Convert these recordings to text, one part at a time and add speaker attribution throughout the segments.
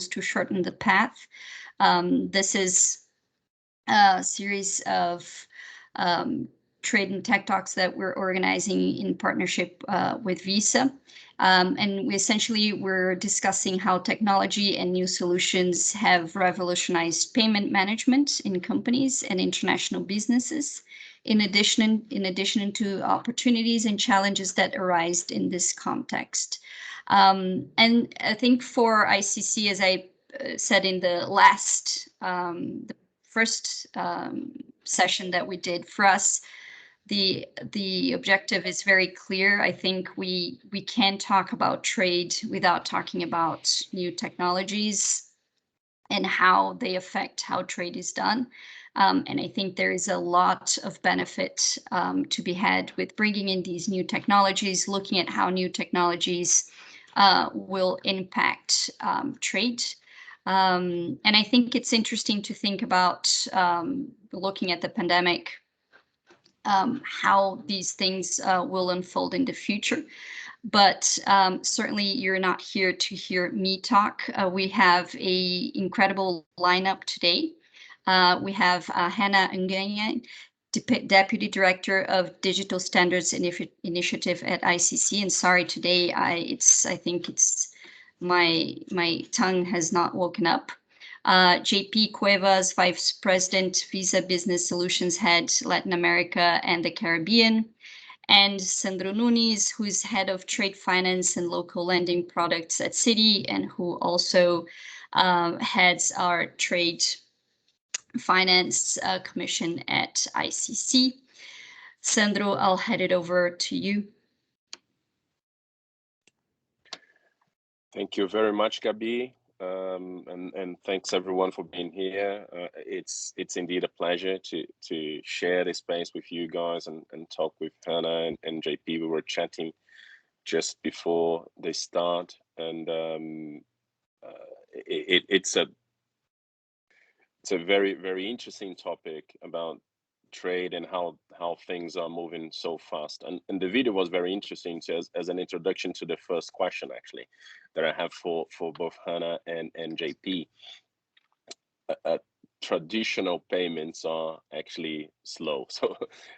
Speaker 1: to shorten the path. This is a series of trade and tech talks that we're organizing in partnership with Visa. And we're discussing how technology and new solutions have revolutionized payment management in companies and international businesses, in addition to opportunities and challenges that arise in this context. And I think for ICC, as I said in the first session that we did, for us, the objective is very clear. I think we can't talk about trade without talking about new technologies and how they affect how trade is done. And I think there is a lot of benefit to be had with bringing in these new technologies, looking at how new technologies will impact trade. And I think it's interesting to think about looking at the pandemic, how these things will unfold in the future. But certainly you're not here to hear me talk. We have an incredible lineup today. We have Hannah Nguyen, Deputy Director of Digital Standards Initiative at ICC. And sorry, today I think my tongue has not woken up. JP Cuevas, Vice President, Visa Business Solutions Head, Latin America and the Caribbean. And Sandro Nunes, who's Head of Trade Finance and Local Lending Products at Citi, and who also heads our Trade Finance Commission at ICC. Sandro, I'll hand it over to you.
Speaker 2: Thank you very much, Gabi, and thanks everyone for being here. It's indeed a pleasure to share this space with you guys and talk with Hannah and JP. We were chatting just before they start, and it's a very, very interesting topic about trade and how things are moving so fast. And the video was very interesting as an introduction to the first question, actually, that I have for both Hannah and JP. Traditional payments are actually slow. So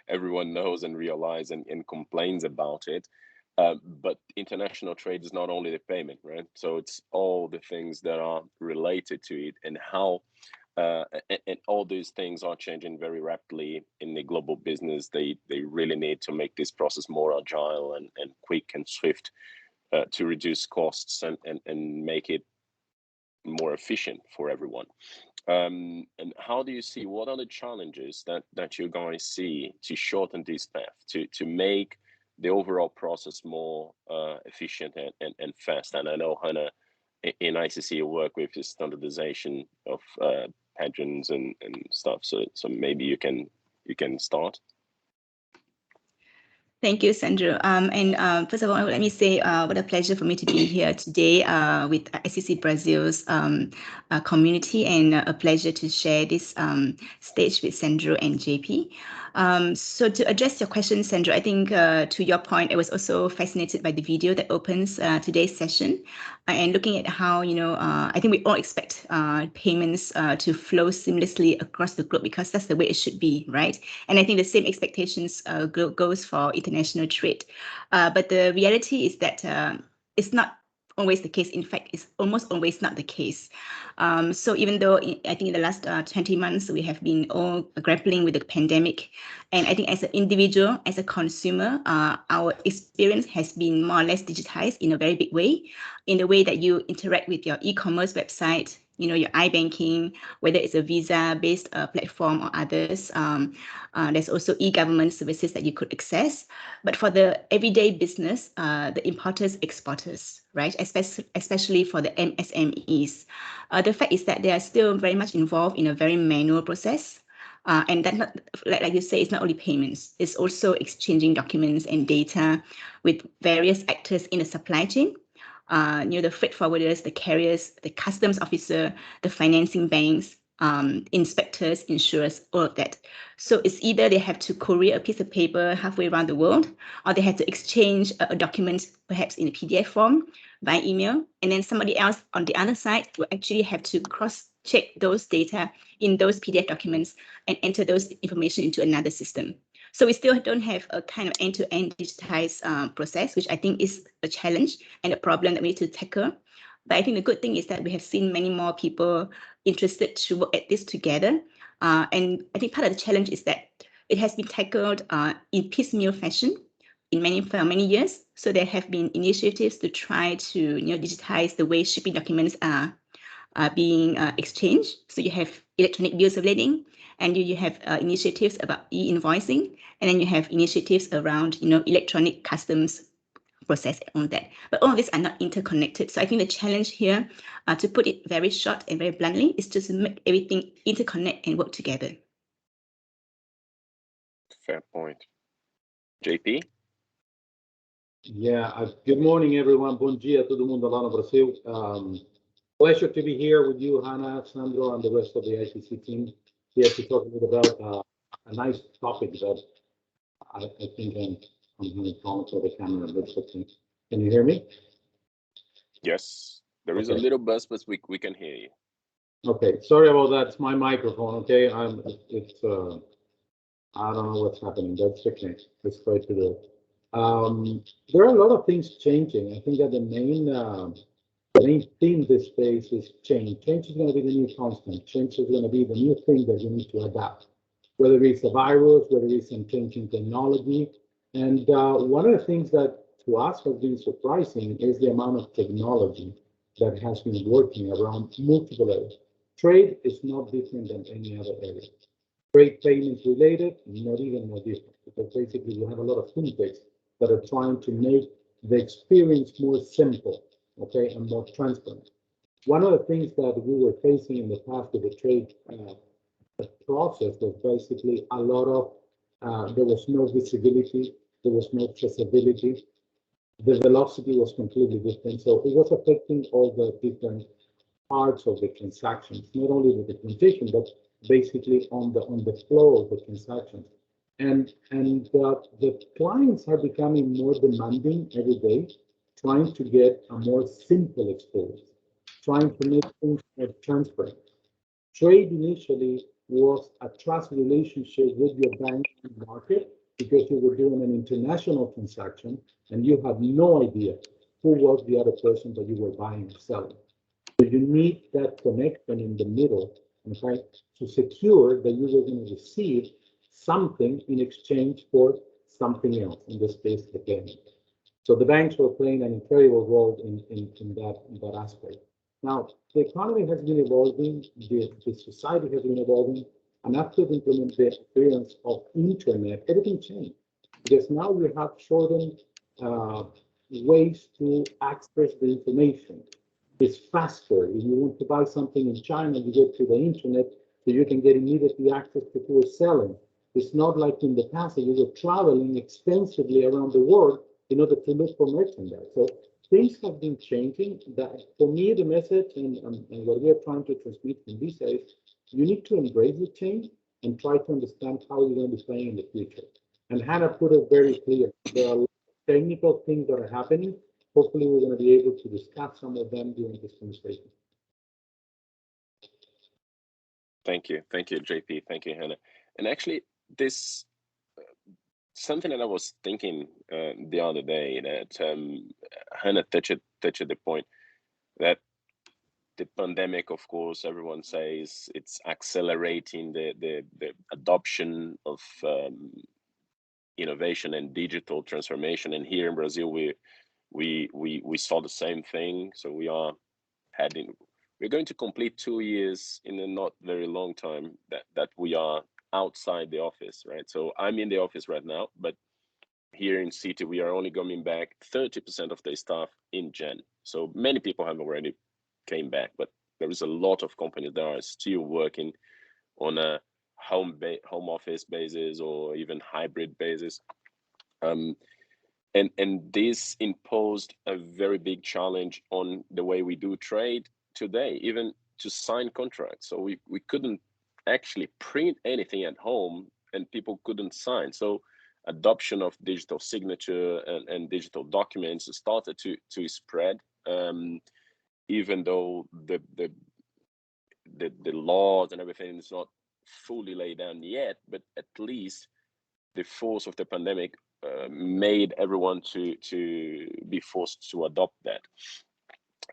Speaker 2: everyone knows and realizes and complains about it. But international trade is not only the payment, right? So it's all the things that are related to it, and how and all these things are changing very rapidly in the global business. They really need to make this process more agile and quick and swift to reduce costs and make it more efficient for everyone. And how do you see, what are the challenges that you guys see to shorten this path, to make the overall process more efficient and fast? And I know, Hannah, in ICC you work with the standardization of patterns and stuff, so maybe you can start.
Speaker 3: Thank you, Sandro. And first of all, let me say what a pleasure for me to be here today with ICC Brazil's community, and a pleasure to share this stage with Sandro and JP. So to address your question, Sandro, I think to your point, I was also fascinated by the video that opens today's session, and looking at how, I think we all expect payments to flow seamlessly across the globe, because that's the way it should be, right? And I think the same expectations goes for international trade. But the reality is that it's not always the case. In fact, it's almost always not the case. So even though I think in the last 20 months, we have been all grappling with the pandemic, and I think as an individual, as a consumer, our experience has been more or less digitized in a very big way, in the way that you interact with your e-commerce website, your iBanking, whether it's a Visa-based platform or others. There's also e-government services that you could access. But for the everyday business, the importers, exporters, right, especially for the MSMEs, the fact is that they are still very much involved in a very manual process. And that, not, like you say, it's not only payments, it's also exchanging documents and data with various actors in the supply chain. The freight forwarders, the carriers, the customs officer, the financing banks, inspectors, insurers, all of that. So it's either they have to courier a piece of paper halfway around the world, or they have to exchange a document perhaps in a PDF form by email, and then somebody else on the other side will actually have to cross-check those data in those PDF documents and enter those information into another system. So we still don't have a kind of end-to-end digitized process, which I think is a challenge and a problem that we need to tackle. But I think the good thing is that we have seen many more people interested to work at this together. And I think part of the challenge is that it has been tackled in piecemeal fashion for many years. So there have been initiatives to try to digitize the way shipping documents are being exchanged. So you have electronic bills of lading, and you have initiatives about e-invoicing, and then you have initiatives around electronic customs process on that. But all of these are not interconnected. So I think the challenge here, to put it very short and very bluntly, is just to make everything interconnect and work together.
Speaker 2: Fair point. JP?
Speaker 4: Yeah, good morning, everyone. Bom dia, todo mundo lá no Brasil. Pleasure to be here with you, Hannah, Sandro, and the rest of the ICC team here to talk a little about a nice topic that I think I'm going to call for the camera. Can you hear me?
Speaker 2: Yes, there is a little buzz, but we can hear you. Okay, sorry about that. It's my microphone. Okay, I don't know what's happening. That's okay. Let's try to do it. There are a lot of things changing. I think that the main theme this space is change. Change is going to be the new constant. Change is going to be the new thing that you need to adapt, whether it's a virus, whether it's some change in technology. And one of the things that to us has been surprising is the amount of technology that has been working around multiple areas. Trade is not different than any other area. Trade payments related, not even more different, because basically you have a lot of fintechs that are trying to make the experience more simple, okay, and more transparent. One of the things that we were facing in the past with the trade process was basically a lot of, there was no visibility, there was no traceability, the velocity was completely different. So it was affecting all the different parts of the transactions, not only the documentation, but basically on the flow of the transactions. And the clients are becoming more demanding every day, trying to get a more simple experience, trying to make things more transparent. Trade initially was a trust relationship with your bank in the market because you were doing an international transaction and you had no idea who was the other person that you were buying or selling. So you need that connection in the middle, okay, to secure that you were going to receive something in exchange for something else, in this case, the payment. So the banks were playing an incredible role in that aspect. Now, the economy has been evolving, the society has been evolving, and after the implementation of internet, everything changed. Because now we have shortened ways to access the information. It's faster. If you want to buy something in China, you go to the internet, so you can get immediately access to who is selling. It's not like in the past that you were traveling extensively around the world in order to look for merchandise. So things have been changing. That for me, the message and what we are trying to transmit in this is you need to embrace the change and try to understand how you're going to be playing in the future. And Hannah put it very clear. There are technical things that are happening. Hopefully, we're going to be able to discuss some of them during this conversation. Thank you, JP. Thank you, Hannah. And actually, this something that I was thinking the other day that Hannah touched the point that the pandemic, of course, everyone says it's accelerating the adoption of innovation and digital transformation. And here in Brazil, we saw the same thing. So we're going to complete 2 years in a not very long time that we are outside the office, right? So I'm in the office right now, but here in City, we are only coming back 30% of the staff in Jan. So many people have already came back, but there is a lot of companies that are still working on a home office basis or even hybrid basis. And this imposed a very big challenge on the way we do trade today. Even to sign contracts. So we couldn't actually print anything at home, and people couldn't sign. So adoption of digital signature and digital documents started to spread, even though the laws and everything is not fully laid down yet, but at least the force of the pandemic made everyone to be forced to adopt that.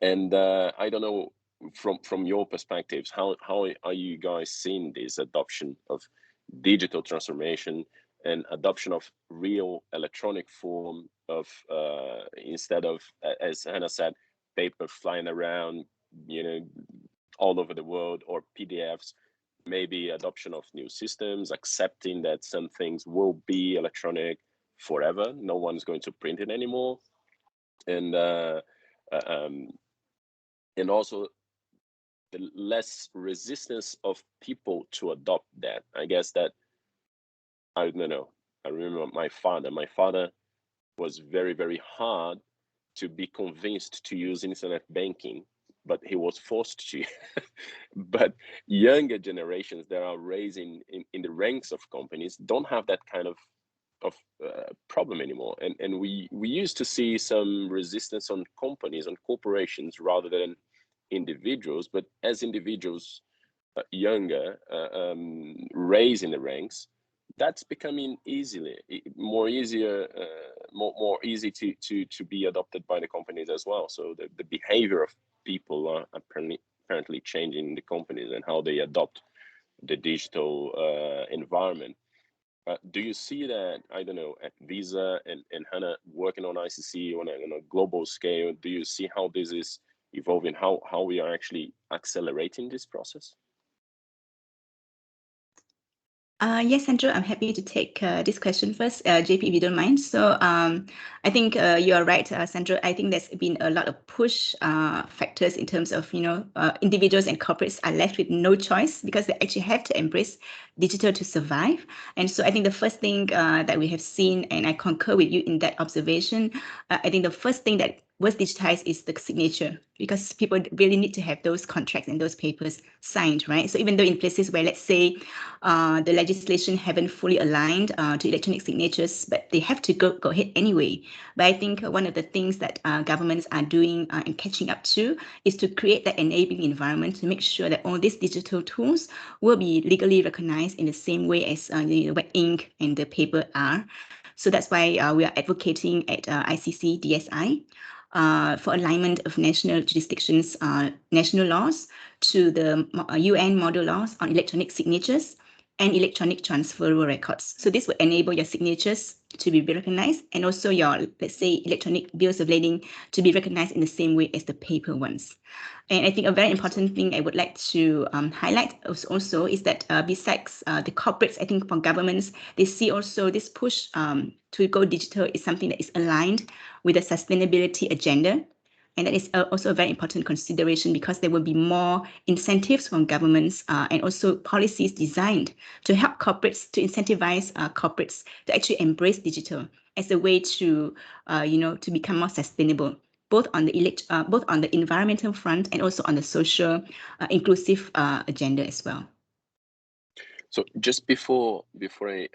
Speaker 2: And I don't know, from your perspectives, how are you guys seeing this adoption of digital transformation and adoption of real electronic form of instead of, as Hannah said, paper flying around, all over the world, or PDFs, maybe adoption of new systems, accepting that some things will be electronic forever, no one's going to print it anymore, and um, and also the less resistance of people to adopt that. I guess that, I don't know, I remember my father was very, very hard to be convinced to use internet banking, but he was forced to. But younger generations that are raising in the ranks of companies don't have that kind of problem anymore. And we used to see some resistance on companies, on corporations, rather than individuals. But as individuals younger raise in the ranks, that's becoming more easy to be adopted by the companies as well. So the behavior of people are apparently changing in the companies and how they adopt the digital environment. Do you see that, I don't know, at Visa and Hannah working on ICC on a global scale? Do you see how this is evolving, how we are actually accelerating this process?
Speaker 3: Yes, Sandra, I'm happy to take this question first, JP, if you don't mind. So I think you are right, Sandra. I think there's been a lot of push factors in terms of, individuals and corporates are left with no choice because they actually have to embrace digital to survive. And so I think the first thing that we have seen, and I concur with you in that observation, I think the first thing that was digitized is the signature, because people really need to have those contracts and those papers signed, right? So even though in places where, let's say, the legislation haven't fully aligned to electronic signatures, but they have to go ahead anyway. But I think one of the things that governments are doing and catching up to is to create that enabling environment to make sure that all these digital tools will be legally recognized in the same way as the wet ink and the paper are. So that's why we are advocating at ICC DSI for alignment of national jurisdictions, national laws to the UN model laws on electronic signatures and electronic transferable records. So this will enable your signatures to be recognized and also your, let's say, electronic bills of lading to be recognized in the same way as the paper ones. And I think a very important thing I would like to highlight also is that besides the corporates, I think for governments, they see also this push to go digital is something that is aligned with the sustainability agenda. And that is also a very important consideration because there will be more incentives from governments and also policies designed to help corporates, to incentivize corporates to actually embrace digital as a way to, to become more sustainable, both on the environmental front and also on the social inclusive agenda as well.
Speaker 2: So just before I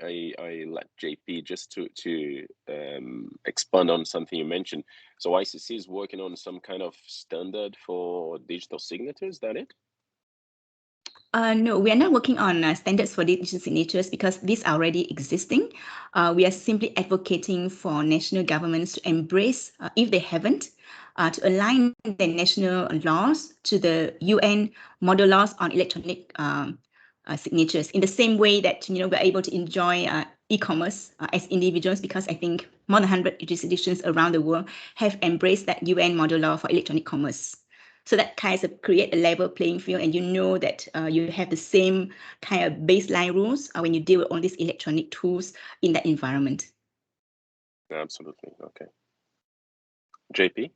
Speaker 2: let JP just to expand on something you mentioned. So ICC is working on some kind of standard for digital signatures, is that it?
Speaker 3: No, we are not working on standards for digital signatures because these are already existing. We are simply advocating for national governments to embrace, if they haven't, to align their national laws to the UN model laws on electronic signatures in the same way that we're able to enjoy e-commerce as individuals, because I think more than 100 jurisdictions around the world have embraced that UN model law for electronic commerce. So that kind of create a level playing field, and that you have the same kind of baseline rules when you deal with all these electronic tools in that environment.
Speaker 2: Absolutely. Okay. JP?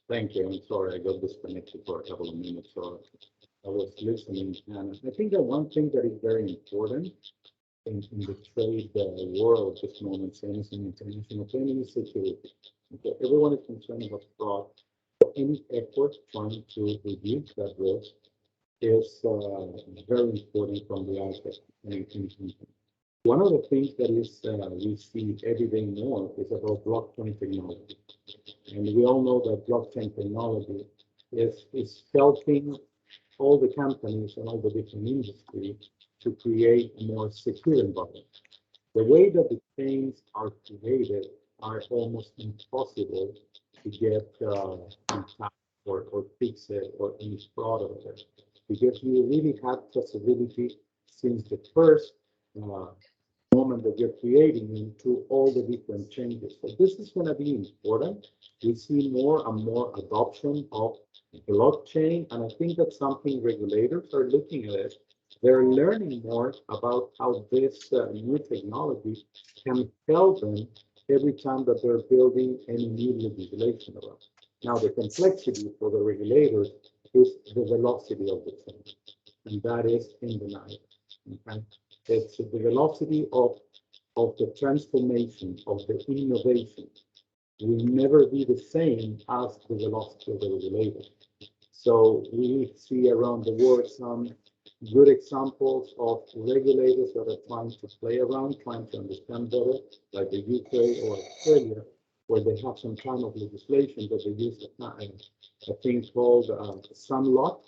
Speaker 4: Thank you. I'm sorry, I got disconnected for a couple of minutes, so I was listening. And I think that one thing that is very important in the trade world at this moment, international payment is security. Okay, everyone is concerned about fraud, So any effort trying to reduce that risk is very important from the outset. One of the things that is we see every day more is about blockchain technology. And we all know that blockchain technology is helping all the companies and all the different industries to create a more secure environment. The way that the chains are created are almost impossible to get intact or fix it or any fraud of it, because you really have traceability since the first moment that you're creating into all the different changes. So this is going to be important. We see more and more adoption of blockchain, and I think that's something regulators are looking at it. They're learning more about how this new technology can help them every time that they're building any new legislation around. Now, the complexity for the regulators is the velocity of the change, and that is undeniable. Okay? It's the velocity of the transformation, of the innovation, will never be the same as the velocity of the regulator. So we see around the world some good examples of regulators that are trying to play around, trying to understand better, like the UK or Australia, where they have some kind of legislation that they use a thing called sunlock.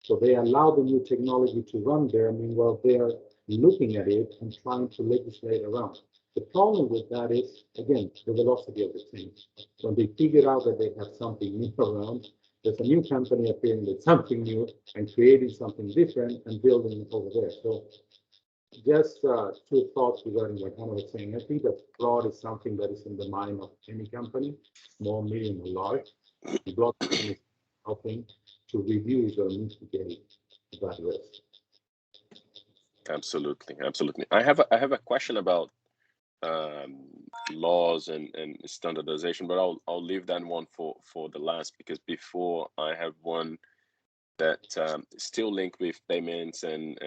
Speaker 4: So they allow the new technology to run there. Meanwhile, they are looking at it and trying to legislate around. The problem with that is, again, the velocity of the change. When they figure out that they have something new around, there's a new company appearing with something new and creating something different and building it over there. So just two thoughts regarding what Hannah was saying. I think that fraud is something that is in the mind of any company, small, medium, or large. Blockchain is helping to reduce or mitigate that risk.
Speaker 2: Absolutely, absolutely. I have a question about laws and standardization, but I'll leave that one for the last, because before I have one that still linked with payments and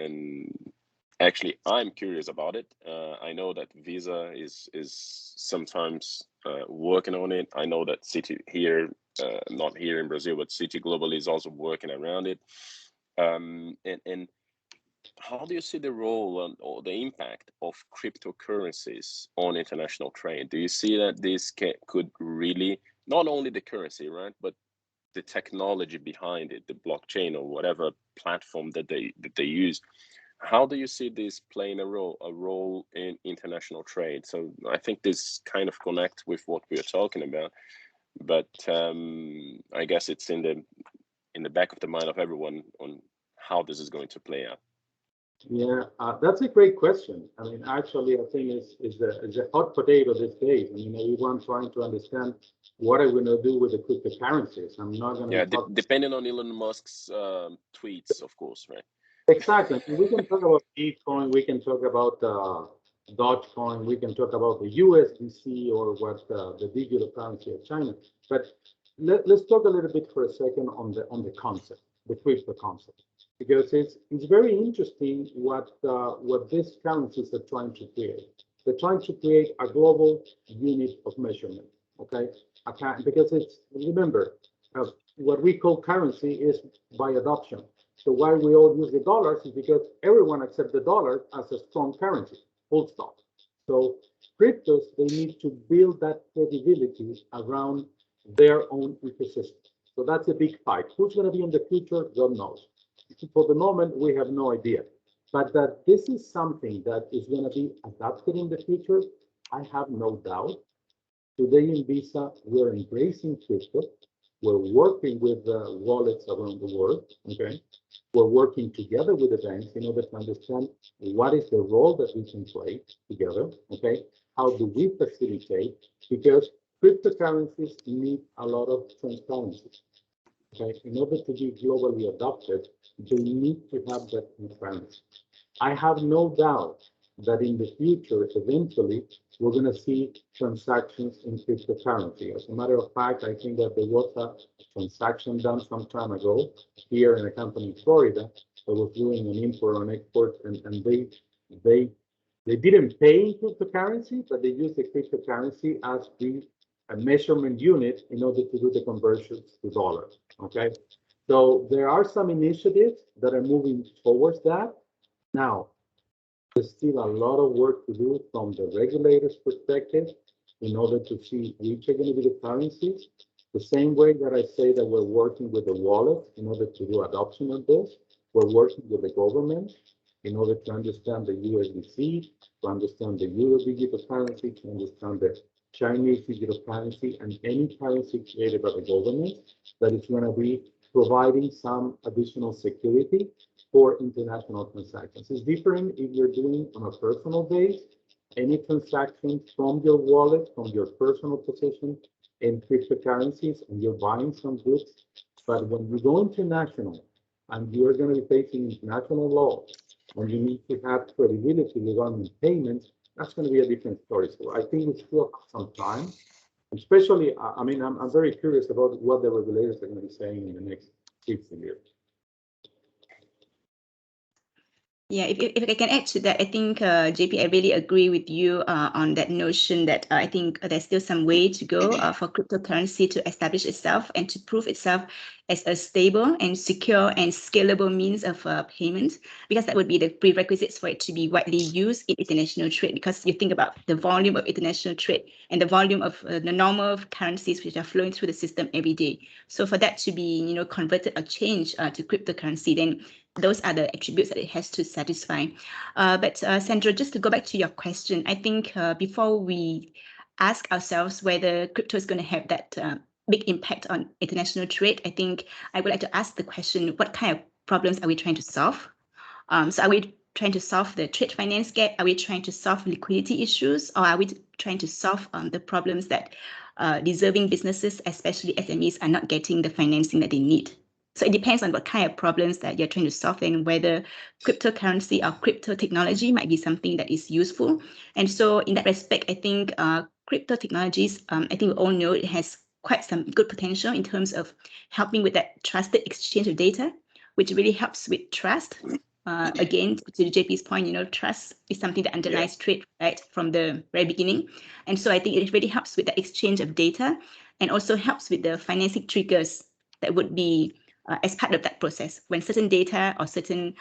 Speaker 2: actually I'm curious about it. I know that Visa is sometimes working on it. I know that Citi here, not here in Brazil, but Citi globally is also working around it. And how do you see the role or the impact of cryptocurrencies on international trade? Do you see that this could really, not only the currency, right, but the technology behind it, the blockchain or whatever platform that they use? How do you see this playing a role in international trade? So I think this kind of connects with what we are talking about, but I guess it's in the back of the mind of everyone on how this is going to play out.
Speaker 4: Yeah, that's a great question. I mean, actually, I think is a hot potato these days. I mean, everyone trying to understand what are we going to do with the cryptocurrencies. I'm not going to.
Speaker 2: Yeah, depending on Elon Musk's tweets, of course, right?
Speaker 4: Exactly. We can talk about Bitcoin. We can talk about Dogecoin. We can talk about the USDC or what the digital currency of China. But let's talk a little bit for a second on the concept, the crypto concept, because it's very interesting what these currencies are trying to create. They're trying to create a global unit of measurement. Okay, because it's, remember, what we call currency is by adoption. So why we all use the dollars is because everyone accepts the dollar as a strong currency, full stop. So cryptos, they need to build that credibility around their own ecosystem. So that's a big fight. Who's going to be in the future? God knows. For the moment, we have no idea. But that this is something that is going to be adapted in the future, I have no doubt. Today in Visa, we're embracing crypto. We're working with wallets around the world, okay? We're working together with the banks in order to understand what is the role that we can play together, okay? How do we facilitate? Because cryptocurrencies need a lot of transparency, okay? In order to be globally adopted, they need to have that transparency. I have no doubt that in the future, eventually, we're going to see transactions in cryptocurrency. As a matter of fact, I think that there was a transaction done some time ago here in a company in Florida that was doing an import and export, and they didn't pay in cryptocurrency, but they used the cryptocurrency as the a measurement unit in order to do the conversion to dollar. Okay, so there are some initiatives that are moving towards that. Now, there's still a lot of work to do from the regulator's perspective in order to see which are going to be the currencies. The same way that I say that we're working with the wallet in order to do adoption of this, we're working with the government in order to understand the USDC, to understand the Euro digital currency, to understand the Chinese digital currency, and any currency created by the government that is going to be providing some additional security for international transactions. It's different if you're doing on a personal base, any transaction from your wallet, from your personal position in cryptocurrencies, and you're buying some goods. But when you go international and you're going to be facing international law, and you need to have credibility regarding payments, that's going to be a different story. So I think we still have some time, especially, I mean, I'm very curious about what the regulators are going to be saying in the next 15 years.
Speaker 3: Yeah, if I can add to that, I think, JP, I really agree with you on that notion that I think there's still some way to go for cryptocurrency to establish itself and to prove itself as a stable and secure and scalable means of payment, because that would be the prerequisites for it to be widely used in international trade. Because you think about the volume of international trade and the volume of the normal currencies which are flowing through the system every day. So for that to be, converted or changed to cryptocurrency, then those are the attributes that it has to satisfy. But Sandra, just to go back to your question, I think before we ask ourselves whether crypto is going to have that big impact on international trade, I think I would like to ask the question, what kind of problems are we trying to solve? So are we trying to solve the trade finance gap? Are we trying to solve liquidity issues? Or are we trying to solve the problems that deserving businesses, especially SMEs, are not getting the financing that they need? So it depends on what kind of problems that you're trying to solve and whether cryptocurrency or crypto technology might be something that is useful. And so in that respect, I think crypto technologies, I think we all know it has quite some good potential in terms of helping with that trusted exchange of data, which really helps with trust. Again, to JP's point, trust is something that underlies trade, right, from the very beginning. And so I think it really helps with the exchange of data and also helps with the financing triggers that would be as part of that process when certain data or certain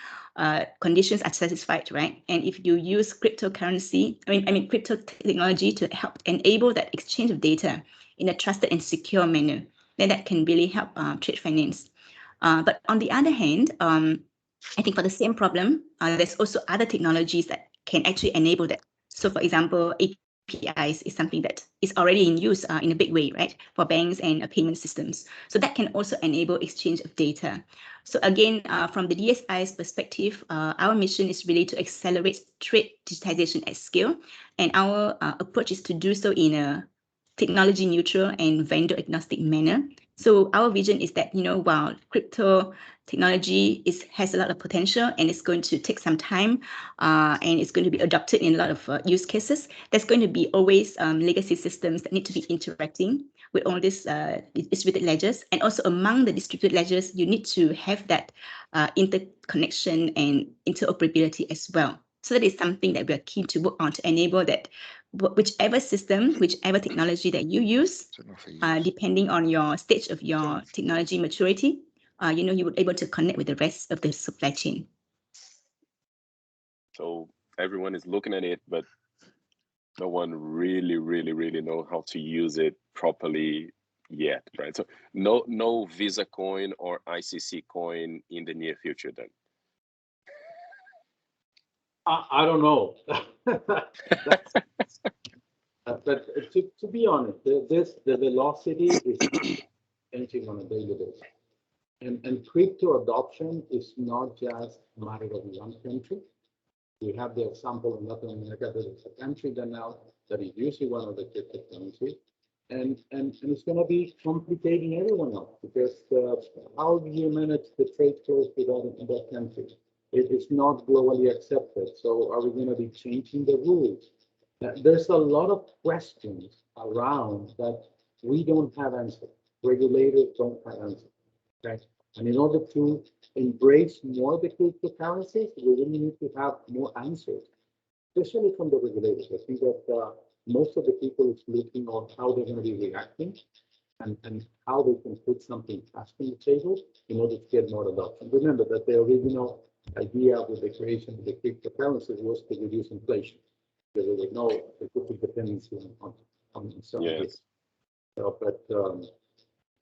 Speaker 3: conditions are satisfied, right? And if you use cryptocurrency, I mean crypto technology to help enable that exchange of data in a trusted and secure manner, then that can really help trade finance. But on the other hand, I think for the same problem, there's also other technologies that can actually enable that. So for example, APIs is something that is already in use in a big way, right, for banks and payment systems. So that can also enable exchange of data. So again, from the DSI's perspective, our mission is really to accelerate trade digitization at scale. And our approach is to do so in a technology neutral and vendor agnostic manner. So our vision is that, while crypto technology has a lot of potential and it's going to take some time and it's going to be adopted in a lot of use cases, there's going to be always legacy systems that need to be interacting with all these distributed ledgers. And also among the distributed ledgers, you need to have that interconnection and interoperability as well. So that is something that we are keen to work on to enable that whichever system, whichever technology that you use, depending on your stage of your technology maturity, you would be able to connect with the rest of the supply chain.
Speaker 2: So everyone is looking at it, but no one really know how to use it properly yet, right? So no Visa coin or ICC coin in the near future then.
Speaker 4: I don't know. But to be honest, the velocity is changing on a daily basis. And crypto adoption is not just a matter of one country. We have the example in Latin America that it's a country that is using one of the cryptocurrencies. And it's going to be complicating everyone else because how do you manage the trade flows with that country? It is not globally accepted. So are we going to be changing the rules? There's a lot of questions around that we don't have answers. Regulators don't have answers. Okay? And in order to embrace more the cryptocurrencies, we really need to have more answers, especially from the regulators. I think that most of the people is looking on how they're going to be reacting and how they can put something fast on the table in order to get more adoption. Remember that the original idea with the creation of the cryptocurrencies was to reduce inflation. There was no specific dependency on some of this. So, but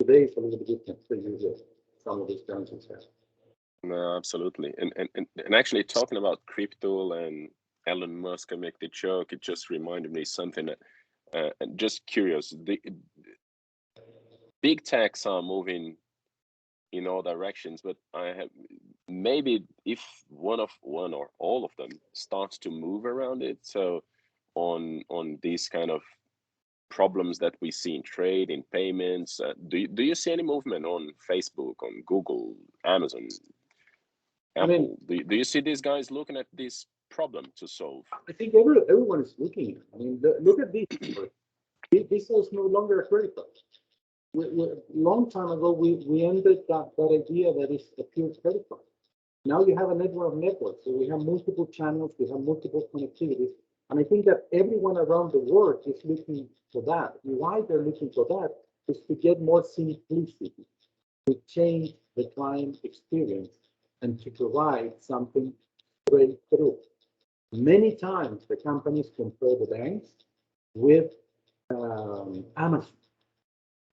Speaker 4: today it's a little bit different to use some of these currencies have.
Speaker 2: No, absolutely. And actually talking about crypto and Elon Musk make the joke, it just reminded me something that just curious. The big techs are moving in all directions, but I have maybe if one or all of them starts to move around it, so on these kind of problems that we see in trade, in payments, do you see any movement on Facebook, on Google, Amazon, Apple? Do you see these guys looking at this problem to solve?
Speaker 4: I think everyone is looking. I mean, look at this. This is no longer a credit card. Long time ago, we ended that idea that is a pure credit card. Now you have a network of networks. So we have multiple channels, we have multiple connectivities. And I think that everyone around the world is looking for that. Why they're looking for that is to get more simplicity, to change the client experience, and to provide something straight through. Many times the companies compare the banks with Amazon.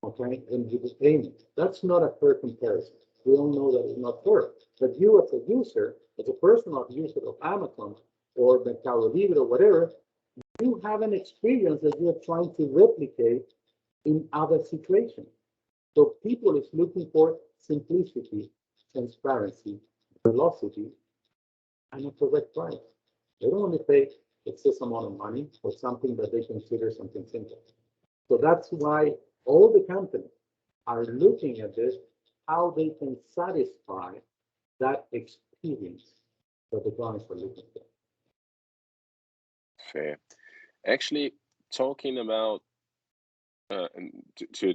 Speaker 4: Okay, and you payment. That's not a fair comparison. We all know that it's not fair. But you as a user, as a personal user of Amazon or Mercado Libre or whatever, you have an experience that you are trying to replicate in other situations. So people is looking for simplicity, transparency, velocity, and a correct price. They don't want to pay excess amount of money for something that they consider something simple. So that's why all the companies are looking at this, how they can satisfy that experience that the clients are looking for.
Speaker 2: Fair. Actually, talking about to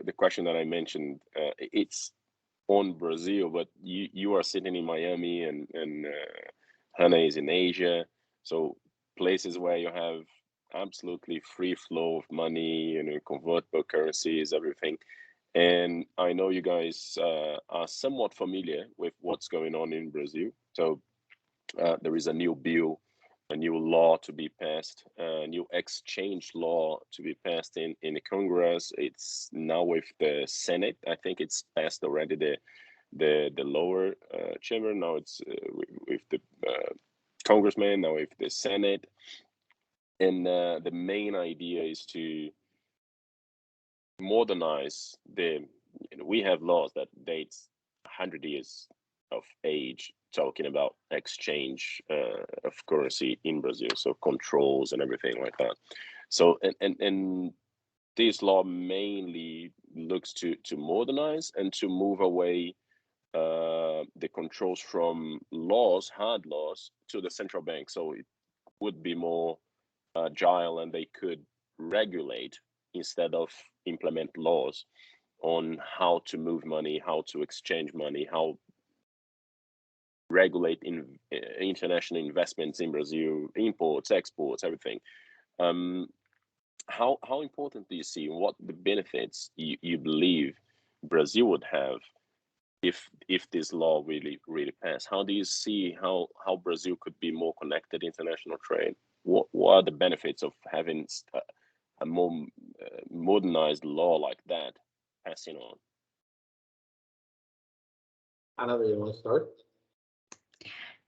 Speaker 2: the question that I mentioned, it's on Brazil, but you are sitting in Miami and Hannah is in Asia, so places where you have absolutely free flow of money, convertible currencies, everything. And I know you guys are somewhat familiar with what's going on in Brazil. So there is a new bill, a new law to be passed, a new exchange law to be passed in the Congress. It's now with the Senate. I think it's passed already the lower chamber. Now it's with the congressman, now with the Senate. And the main idea is to modernize we have laws that dates 100 years of age, talking about exchange of currency in Brazil, so controls and everything like that. So and this law mainly looks to modernize and to move away the controls from hard laws, to the central bank. So it would be more agile, and they could regulate instead of implement laws on how to move money, how to exchange money, how regulate international investments in Brazil, imports, exports, everything. How important do you see, what the benefits you believe Brazil would have if this law really passed? How do you see how Brazil could be more connected to international trade? What are the benefits of having a more modernized law like that passing on?
Speaker 4: Anna, do you want to start?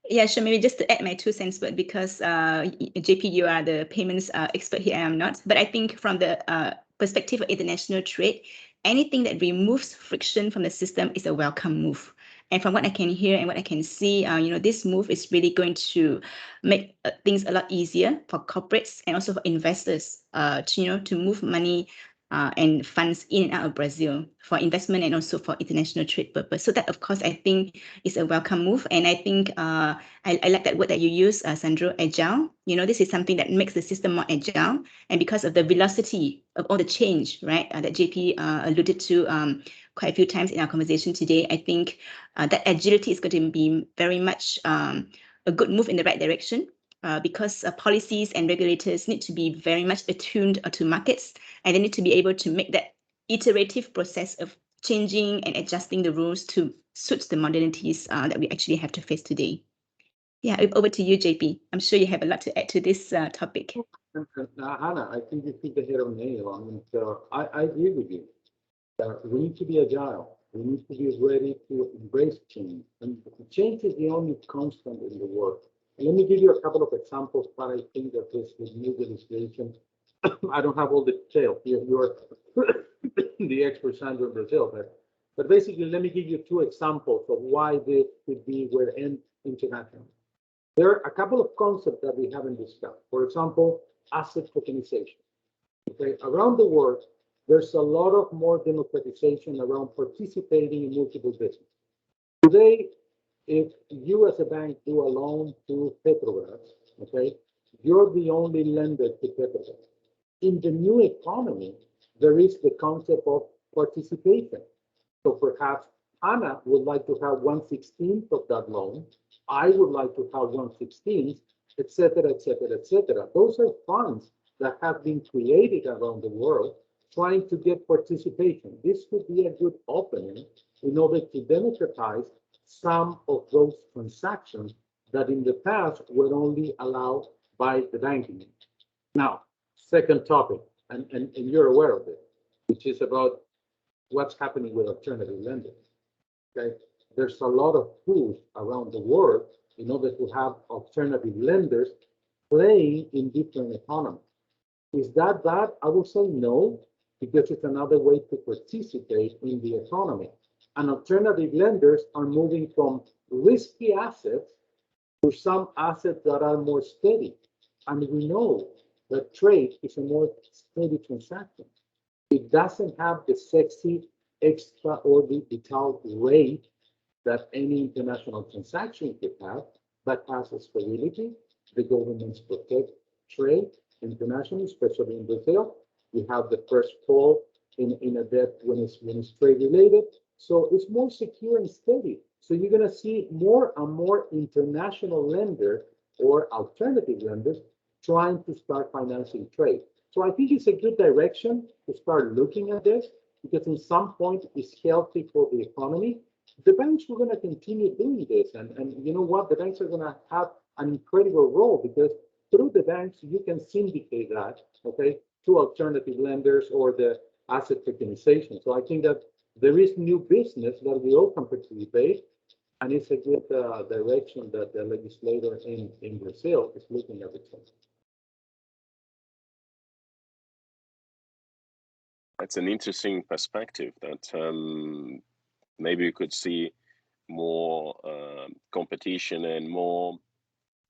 Speaker 3: Yeah, sure. Maybe just to add my 2 cents, but because JP, you are the payments expert here, I am not. But I think from the perspective of international trade, anything that removes friction from the system is a welcome move. And from what I can hear and what I can see, this move is really going to make things a lot easier for corporates and also for investors to move money and funds in and out of Brazil for investment and also for international trade purpose. So that, of course, I think is a welcome move. And I think I like that word that you use, Sandro, agile. This is something that makes the system more agile. And because of the velocity of all the change, right, that JP alluded to quite a few times in our conversation today, I think that agility is going to be very much a good move in the right direction. because policies and regulators need to be very much attuned to markets, and they need to be able to make that iterative process of changing and adjusting the rules to suit the modernities that we actually have to face today. Yeah, over to you, JP. I'm sure you have a lot to add to this topic.
Speaker 4: Hannah, I think you hit the head on the nail. I mean, I agree with you. We need to be agile. We need to be ready to embrace change. And change is the only constant in the world. And let me give you a couple of examples, but I think that this with new legislation, I don't have all the details. You're the expert, Sandro, in Brazil. But basically, let me give you two examples of why this could be where international. There are a couple of concepts that we haven't discussed. For example, asset tokenization. Okay, around the world, there's a lot of more democratization around participating in multiple businesses. Today, if you as a bank do a loan to Petrobras, okay, you're the only lender to Petrobras. In the new economy, there is the concept of participation. So perhaps Anna would like to have 1/16th of that loan. I would like to have 1/16th, et cetera, et cetera, et cetera. Those are funds that have been created around the world trying to get participation. This could be a good opening in order to democratize some of those transactions that in the past were only allowed by the banking. Now, second topic, and you're aware of it, which is about what's happening with alternative lending. Okay, there's a lot of tools around the world in order to have alternative lenders playing in different economies. Is that bad? I would say no, because it's another way to participate in the economy. And alternative lenders are moving from risky assets to some assets that are more steady. And we know that trade is a more steady transaction. It doesn't have the sexy extraordinary rate that any international transaction could have, but has a stability. The governments protect trade internationally, especially in Brazil. We have the first call in a debt when it's trade related. So it's more secure and steady. So you're going to see more and more international lenders or alternative lenders trying to start financing trade. So I think it's a good direction to start looking at this, because in some point it's healthy for the economy. The banks are going to continue doing this. And you know what? The banks are going to have an incredible role, because through the banks, you can syndicate that, okay, to alternative lenders or the asset tokenization. So I think that there is new business that we all can participate, and it's a good direction that the legislator in Brazil is looking at it.
Speaker 2: That's an interesting perspective that maybe we could see more competition and more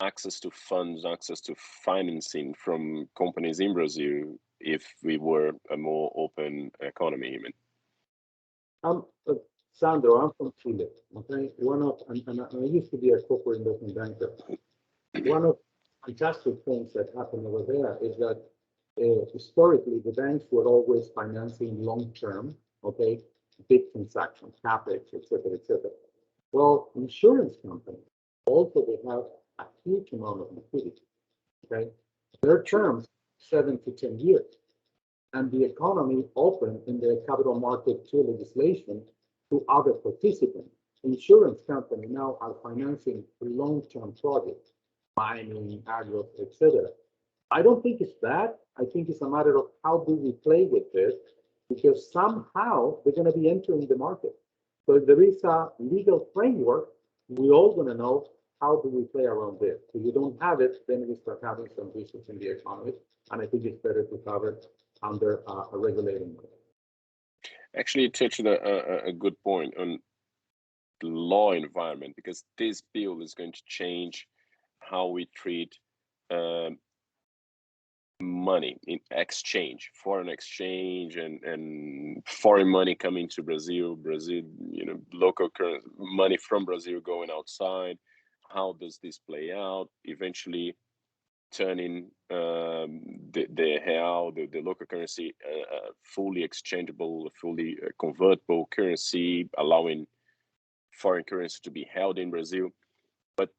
Speaker 2: access to funds, access to financing from companies in Brazil if we were a more open economy even.
Speaker 4: Sandro, I'm from Chile. Okay, and I used to be a corporate investment banker. One of the fantastic things that happened over there is that historically the banks were always financing long-term, okay, big transactions, capex, et cetera, et cetera. Well, insurance companies also they have a huge amount of liquidity. Okay, their terms 7 to 10 years, and the economy open in the capital market to legislation to other participants. Insurance companies now are financing long-term projects, mining, agro, etc. I don't think it's bad. I think it's a matter of how do we play with this, because somehow they're going to be entering the market. So if there is a legal framework, we're all going to know how do we play around this. If you don't have it, then we start having some issues in the economy, and I think it's better to have it under a regulating model.
Speaker 2: Actually, you touched a good point on the law environment, because this bill is going to change how we treat money in exchange, foreign exchange, and foreign money coming to Brazil, local currency money from Brazil going outside. How does this play out? Eventually turning the real, the local currency, fully exchangeable, fully convertible currency, allowing foreign currency to be held in Brazil. But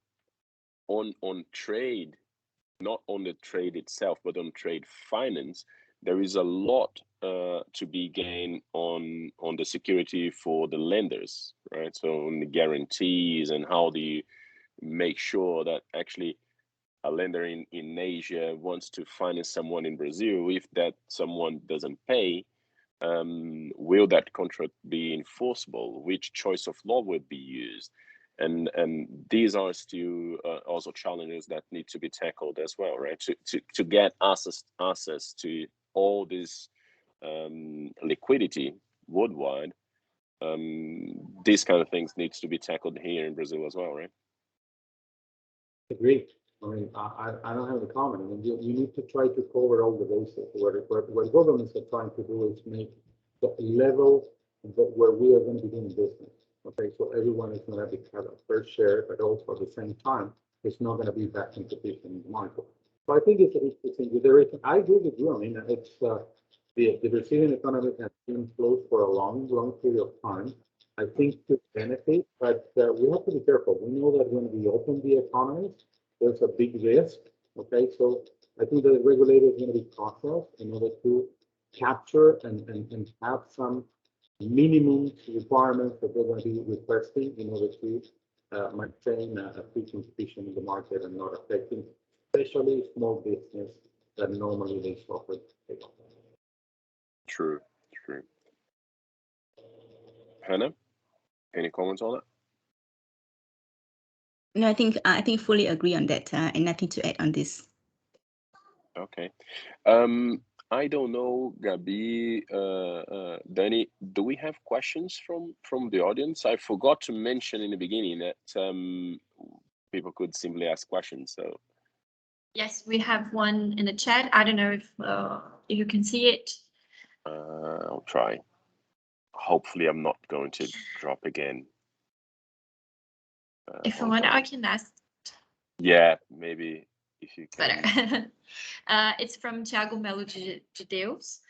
Speaker 2: on trade, not on the trade itself, but on trade finance, there is a lot to be gained on the security for the lenders, right? So on the guarantees and how do you make sure that actually a lender in Asia wants to finance someone in Brazil, if that someone doesn't pay, will that contract be enforceable? Which choice of law would be used? And these are still also challenges that need to be tackled as well, right? To get access to all this liquidity worldwide, these kind of things needs to be tackled here in Brazil as well, right?
Speaker 4: Agree. I mean, I don't have a comment. I mean, you need to try to cover all the bases. What governments are trying to do is make the level where we are going to be doing business. Okay, so everyone is going to have a fair share, but also at the same time, it's not going to be that competition in the market. So I think it's in the direction. I agree with you. I mean, it's the Brazilian economy has been closed for a long period of time. I think to benefit, but we have to be careful. We know that when we open the economy, there's a big risk. Okay, so I think that the regulator is going to be cautious in order to capture and have some minimum requirements that they're going to be requesting in order to maintain a free competition in the market and not affecting, especially small business that normally they suffer.
Speaker 2: True. Hannah, any comments on that?
Speaker 3: No, I think fully agree on that, and nothing to add on this.
Speaker 2: Okay. I don't know, Gabi, Danny, do we have questions from the audience? I forgot to mention in the beginning that people could simply ask questions. So
Speaker 5: yes, we have one in the chat. I don't know if you can see it.
Speaker 2: I'll try. Hopefully, I'm not going to drop again.
Speaker 5: If you want, I can ask.
Speaker 2: Yeah, maybe if you can.
Speaker 5: Better. It's from Thiago Melo de Deus.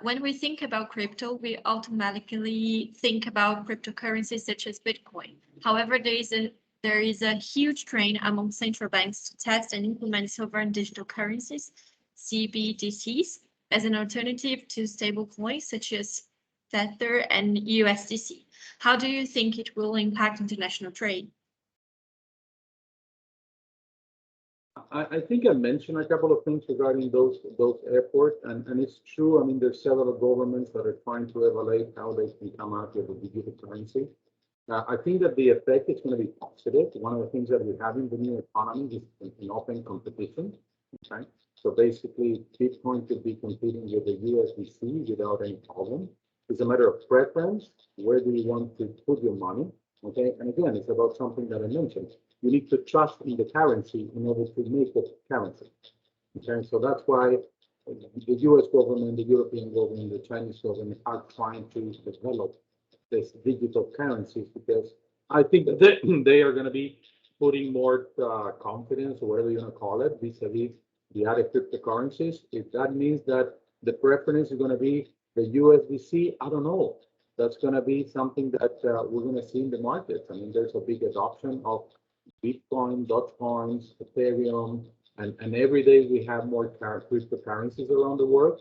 Speaker 5: When we think about crypto, we automatically think about cryptocurrencies such as Bitcoin. However, there is a huge trend among central banks to test and implement sovereign digital currencies, CBDCs, as an alternative to stablecoins such as Tether and USDC. How do you think it will impact international trade?
Speaker 4: I think I mentioned a couple of things regarding those efforts, and it's true. I mean, there's several governments that are trying to evaluate how they can come out with a digital currency. I think that the effect is going to be positive. One of the things that we have in the new economy is an open competition. Okay, so basically, Bitcoin could be competing with the USDC without any problem. It's a matter of preference. Where do you want to put your money? Okay, and again, it's about something that I mentioned. You need to trust in the currency in order to make it currency. Okay, so that's why the US government, the European government, the Chinese government are trying to develop this digital currencies, because I think that they are going to be putting more confidence, or whatever you want to call it, vis-a-vis the other cryptocurrencies. If that means that the preference is going to be the USDC, I don't know. That's going to be something that we're going to see in the market. I mean, there's a big adoption of Bitcoin, Dogecoins, Ethereum, and every day we have more cryptocurrencies around the world.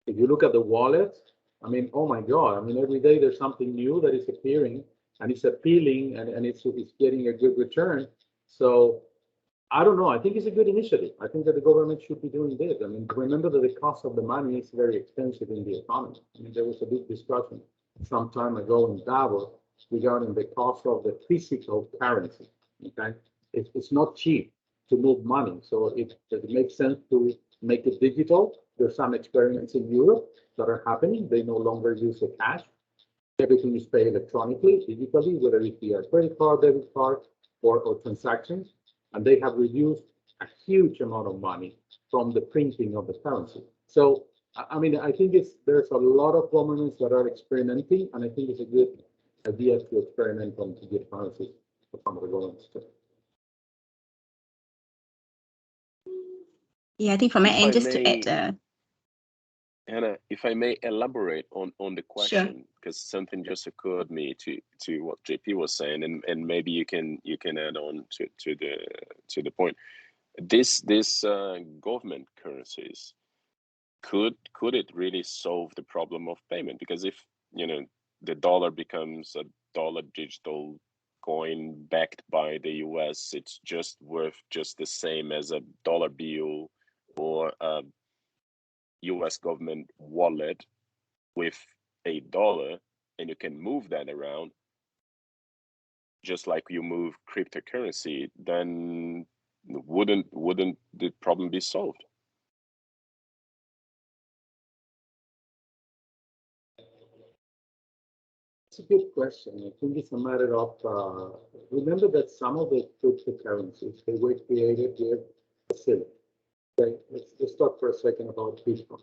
Speaker 4: If you look at the wallets, I mean, oh my God, I mean, every day there's something new that is appearing, and it's appealing, and it's getting a good return. So I don't know. I think it's a good initiative. I think that the government should be doing this. I mean, remember that the cost of the money is very expensive in the economy. I mean, there was a big discussion some time ago in Davos regarding the cost of the physical currency. Okay, it's not cheap to move money, so it makes sense to make it digital. There's some experiments in Europe that are happening. They no longer use the cash. Everything is paid electronically, digitally, whether it's via credit card, debit card, or transactions. And they have reduced a huge amount of money from the printing of the currency. So, I mean, I think there's a lot of governments that are experimenting, and I think it's a good idea to experiment on digital currencies for some of the governments too.
Speaker 3: Yeah, I think from my end, just to add.
Speaker 2: Hannah, if I may elaborate on the question, because
Speaker 3: Sure.
Speaker 2: something just occurred me to what JP was saying, and maybe you can add on to the point. this government currencies, could it really solve the problem of payment? Because if the dollar becomes a dollar digital coin backed by the US, it's just worth just the same as a dollar bill or a US government wallet with $1, and you can move that around just like you move cryptocurrency, then wouldn't the problem be solved?
Speaker 4: It's a good question. I think it's a matter of remember that some of the cryptocurrencies they were created with facility. Okay, let's talk for a second about Bitcoin.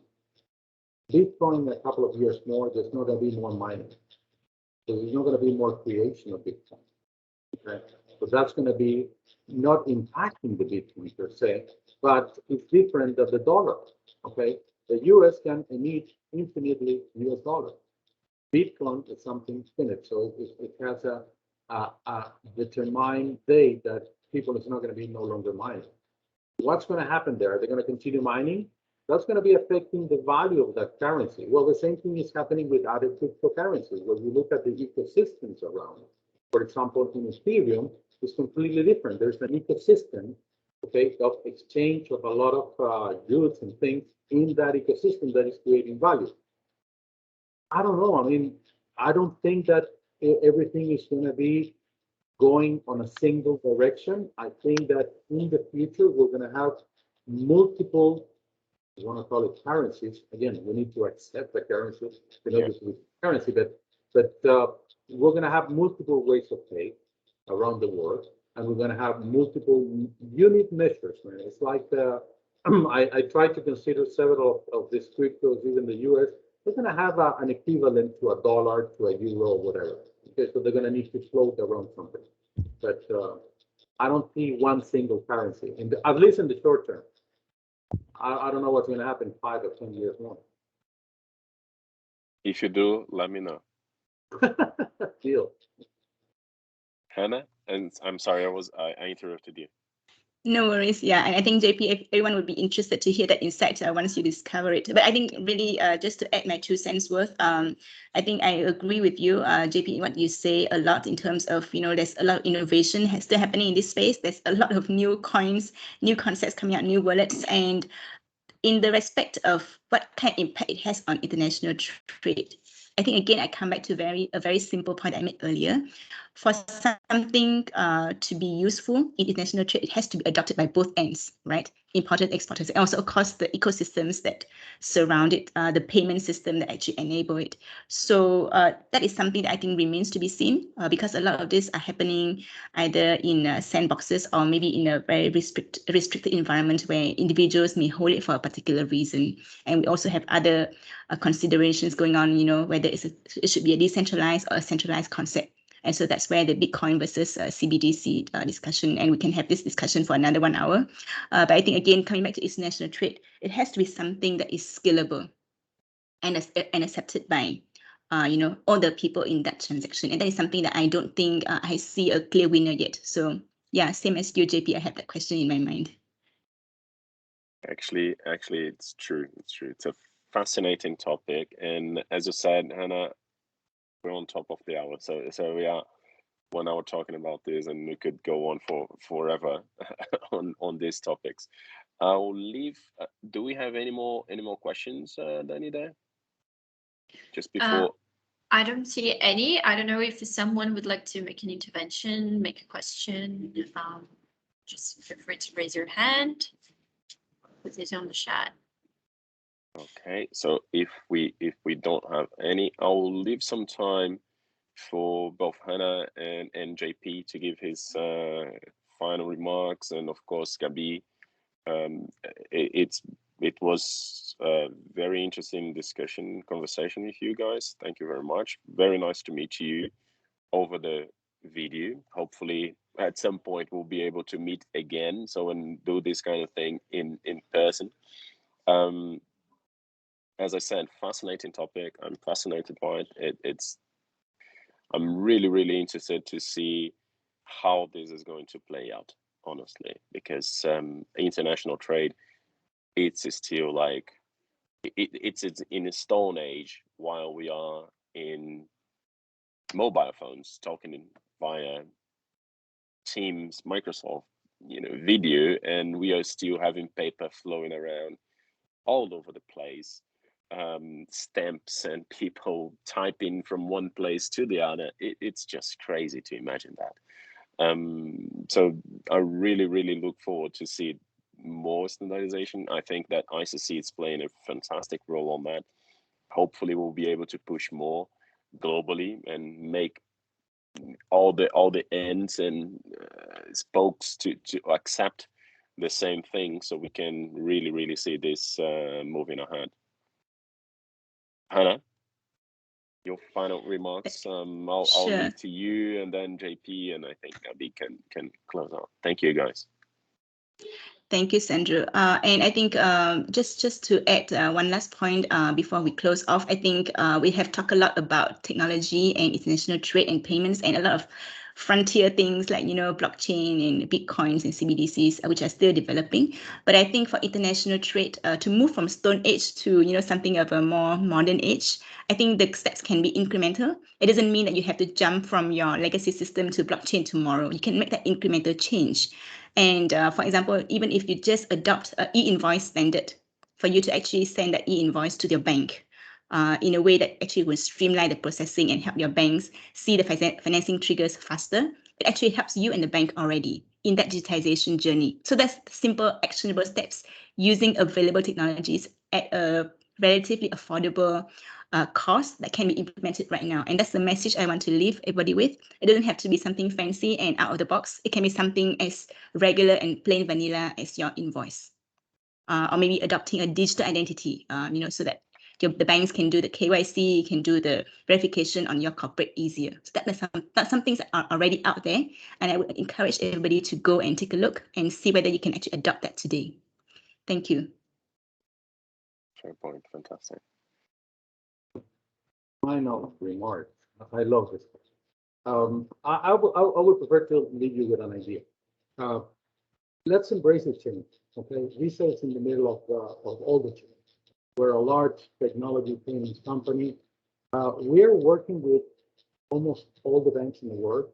Speaker 4: Bitcoin, in a couple of years more, there's not going to be more mining. So there's not going to be more creation of Bitcoin. Okay, so that's going to be not impacting the Bitcoin per se, but it's different than the dollar. Okay, the US can emit infinitely US dollar. Bitcoin is something finite, so it has a determined date that people is not going to be no longer mining. What's going to happen there? They're going to continue mining. That's going to be affecting the value of that currency. Well, the same thing is happening with other cryptocurrencies. When you look at the ecosystems around, for example, in Ethereum, it's completely different. There's an ecosystem, okay, of exchange of a lot of goods and things in that ecosystem that is creating value. I don't know. I mean, I don't think that everything is going to be going on a single direction. I think that in the future, we're going to have multiple, you want to call it currencies. Again, we need to accept the currency, currency, but we're going to have multiple ways of pay around the world, and we're going to have multiple unit measures. Man. It's like I try to consider several of these cryptos, even the US. They're going to have an equivalent to a dollar, to a euro, or whatever. Okay, so they're going to need to float around something. But I don't see one single currency, at least in the short term. I don't know what's going to happen 5 or 10 years more.
Speaker 2: If you do, let me know.
Speaker 4: Deal.
Speaker 2: Hannah, and I'm sorry, I interrupted you.
Speaker 3: No worries. Yeah, and I think JP, everyone would be interested to hear that insight once you discover it. But I think really, just to add my 2 cents worth, I think I agree with you, JP, what you say a lot in terms of there's a lot of innovation still happening in this space. There's a lot of new coins, new concepts coming out, new wallets, and in the respect of what kind of impact it has on international trade. I think again, I come back to a very simple point I made earlier. For something to be useful in international trade, it has to be adopted by both ends, right? Importers, exporters, and also, of course, the ecosystems that surround it, the payment system that actually enable it. So that is something that I think remains to be seen because a lot of this are happening either in sandboxes or maybe in a very restricted environment where individuals may hold it for a particular reason. And we also have other considerations going on, whether it should be a decentralized or a centralized concept. And so that's where the Bitcoin versus CBDC discussion, and we can have this discussion for another 1 hour. But I think, again, coming back to international trade, it has to be something that is scalable and accepted by all the people in that transaction. And that is something that I don't think I see a clear winner yet. So yeah, same as you, JP, I have that question in my mind.
Speaker 2: Actually, it's true. It's a fascinating topic. And as you said, Hannah, we're on top of the hour. So we are 1 hour talking about this, and we could go on for forever on these topics. I'll leave. Do we have any more questions, Danny, there? Just before.
Speaker 5: I don't see any. I don't know if someone would like to make an intervention, make a question. Just feel free to raise your hand. Put it on the chat.
Speaker 2: Okay, so if we don't have any, I'll leave some time for both Hannah and JP to give his final remarks, and of course Gabi. It was a very interesting conversation with you guys. Thank you very much. Very nice to meet you over the video. Hopefully at some point we'll be able to meet again, and do this kind of thing in person. As I said, fascinating topic. I'm fascinated by it. I'm really interested to see how this is going to play out honestly, because international trade, it's still like it's in a stone age, while we are in mobile phones talking via Teams, Microsoft, video, and we are still having paper flowing around all over the place, stamps and people typing from one place to the other. It's just crazy to imagine that. So I really look forward to see more standardization. I think that ICC is playing a fantastic role on that. Hopefully we'll be able to push more globally and make all the ends and spokes to accept the same thing, so we can really see this moving ahead. Hannah, your final remarks. I'll
Speaker 3: Sure.
Speaker 2: leave to you, and then JP, and I think Abby can close out. Thank you, guys.
Speaker 3: Thank you, Sandro. And I think just to add one last point before we close off, I think we have talked a lot about technology and international trade and payments, and a lot of frontier things like, blockchain and Bitcoins and CBDCs, which are still developing. But I think for international trade to move from stone age to, something of a more modern age, I think the steps can be incremental. It doesn't mean that you have to jump from your legacy system to blockchain tomorrow. You can make that incremental change. And for example, even if you just adopt an e-invoice standard for you to actually send that e-invoice to your bank in a way that actually will streamline the processing and help your banks see the financing triggers faster, it actually helps you and the bank already in that digitization journey. So that's simple, actionable steps using available technologies at a relatively affordable cost that can be implemented right now. And that's the message I want to leave everybody with. It doesn't have to be something fancy and out of the box. It can be something as regular and plain vanilla as your invoice. Or maybe adopting a digital identity, so that the banks can do the KYC, can do the verification on your corporate easier. So that's some things that are already out there. And I would encourage everybody to go and take a look and see whether you can actually adopt that today. Thank you.
Speaker 2: Fair point. Fantastic.
Speaker 4: Final remark. I love this. I would prefer to leave you with an idea. Let's embrace the change. Okay, Visa is in the middle of all the change. We're a large technology payments company. We're working with almost all the banks in the world.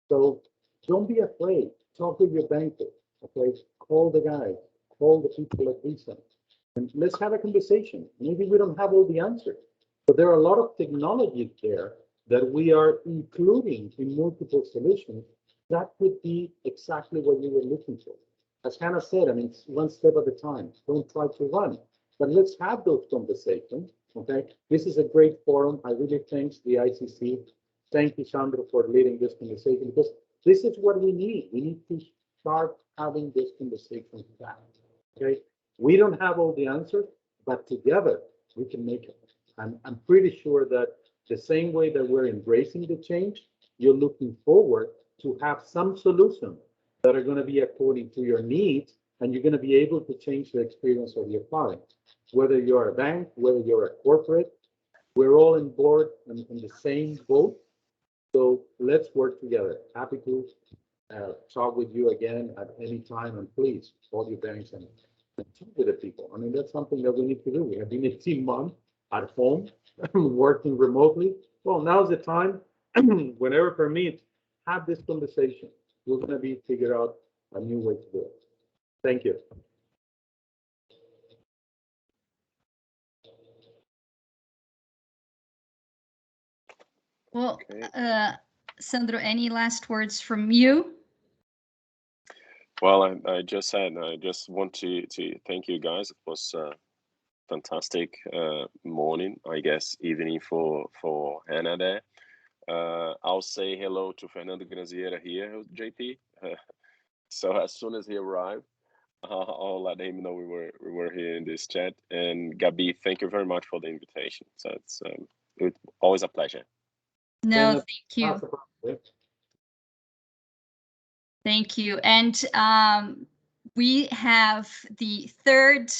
Speaker 4: So don't be afraid. Talk with your banker. Okay, call the guy. Call the people at Visa, and let's have a conversation. Maybe we don't have all the answers, but there are a lot of technologies there that we are including in multiple solutions that could be exactly what you were looking for. As Hannah said, I mean, it's one step at a time. Don't try to run, but let's have those conversations. Okay, this is a great forum. I really thank the ICC. Thank you, Sandro, for leading this conversation, because this is what we need. We need to start having this conversation back. Okay, we don't have all the answers, but together we can make it. I'm pretty sure that the same way that we're embracing the change, you're looking forward to have some solutions that are going to be according to your needs, and you're going to be able to change the experience of your clients. Whether you're a bank, whether you're a corporate, we're all on board in the same boat. So let's work together. Happy to talk with you again at any time, and please call your banks and talk with the people. I mean, that's something that we need to do. We have been 18 months at home, working remotely. Well, now's the time, whenever permits, have this conversation. We're going to be figure out a new way to do it. Thank you.
Speaker 1: Well,
Speaker 2: Okay.
Speaker 1: Sandro, any last words from you?
Speaker 2: Well, I just said, I just want to thank you guys. It was fantastic morning, I guess, evening for Hannah there. I'll say hello to Fernando Graziera here, JP. So as soon as he arrived, I'll let him know we were here in this chat. And Gabi, thank you very much for the invitation. So it's always a pleasure.
Speaker 1: No, thank you. Thank you. And we have the third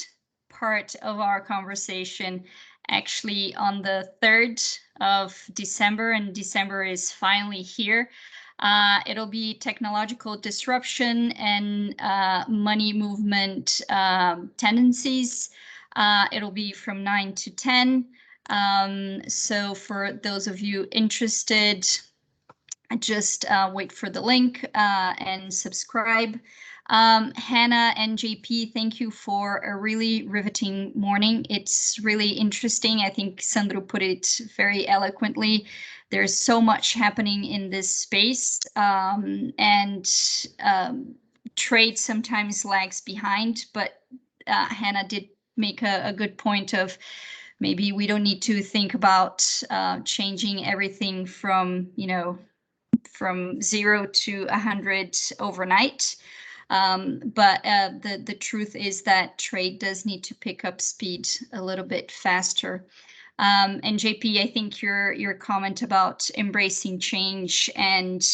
Speaker 1: part of our conversation actually on the 3rd of December, and December is finally here. It'll be technological disruption and money movement tendencies. It'll be from 9 to 10. So for those of you interested, just wait for the link and subscribe. Hannah and JP, thank you for a really riveting morning. It's really interesting. I think Sandro put it very eloquently. There's so much happening in this space, and trade sometimes lags behind, but Hannah did make a good point of maybe we don't need to think about changing everything from, from 0 to 100 overnight. But the truth is that trade does need to pick up speed a little bit faster. And JP, I think your comment about embracing change and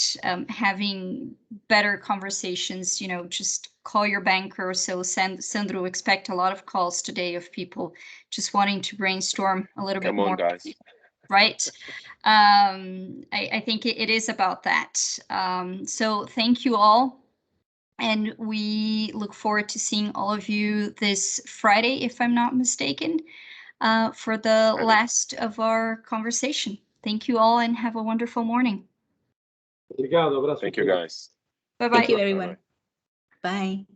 Speaker 1: having better conversations, just call your banker. So Sandro, expect a lot of calls today of people just wanting to brainstorm a little bit more.
Speaker 2: Come on, guys.
Speaker 1: Right? I think it is about that. So thank you all. And we look forward to seeing all of you this Friday, if I'm not mistaken, for the last of our conversation. Thank you all and have a wonderful morning.
Speaker 2: Thank you, guys.
Speaker 1: Bye-bye.
Speaker 3: Thank you, everyone. Bye.